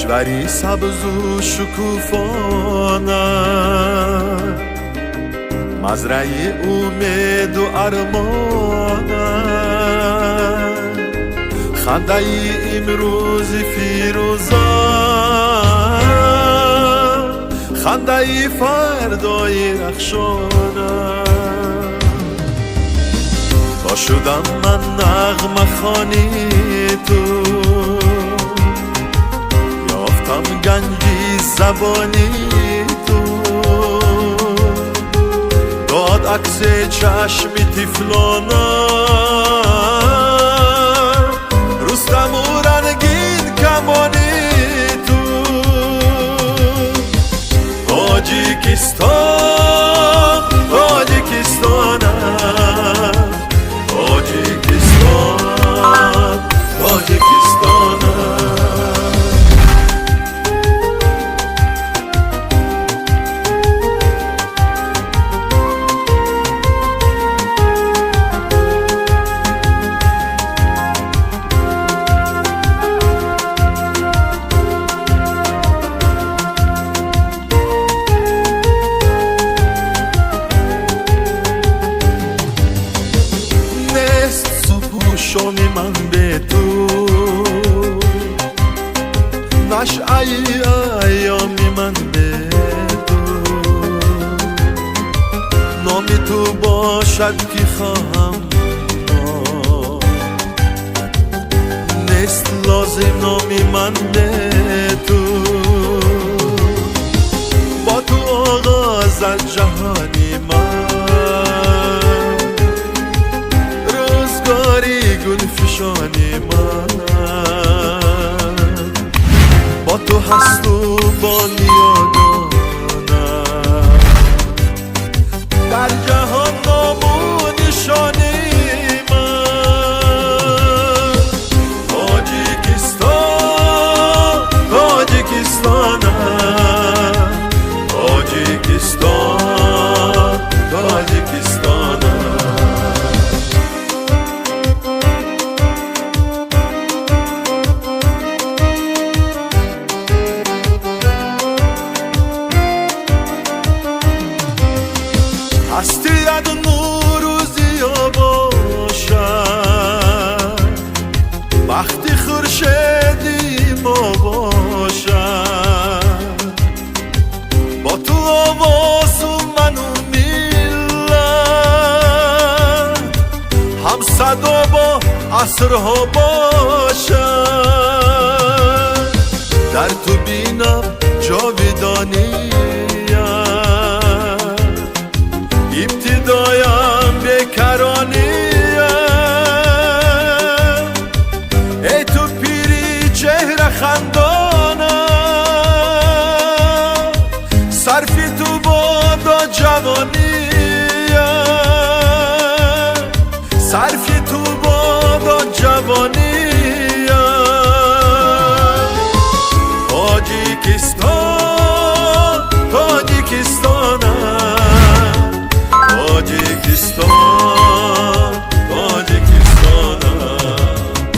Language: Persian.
کشوری سبز و شکوفانه، مزرعه امید و ارمانه، خنده امروز فیروزه، خنده فردای رخشانه. تا شدم من نغمه خوانی تو، یافتم گنجی زبانی تو، داد عکس چشمی تفلانه، رستم و رنگین کمانی تو. تاجیکستان تاجیکستانه، تاجیکستان تاجیکستانه. شامی من به تو، نشعه ایامی من به تو، نامی تو باشد که خواهم نیست لازم نامی من به تو. با تو آغاز جهانی من، گل فشانی من، با تو هست و با نیادانم، در جهان نام و نشانی من. تاجیکستان تاجیکستانم، تاجیکستان تاجیکستانم. هستی اد نوروزی باشد، وقتی خورشیدی ما باشد، با تو آواز و من و میلت، هم صدا با عصرها باشد. در تو بینم جاودانی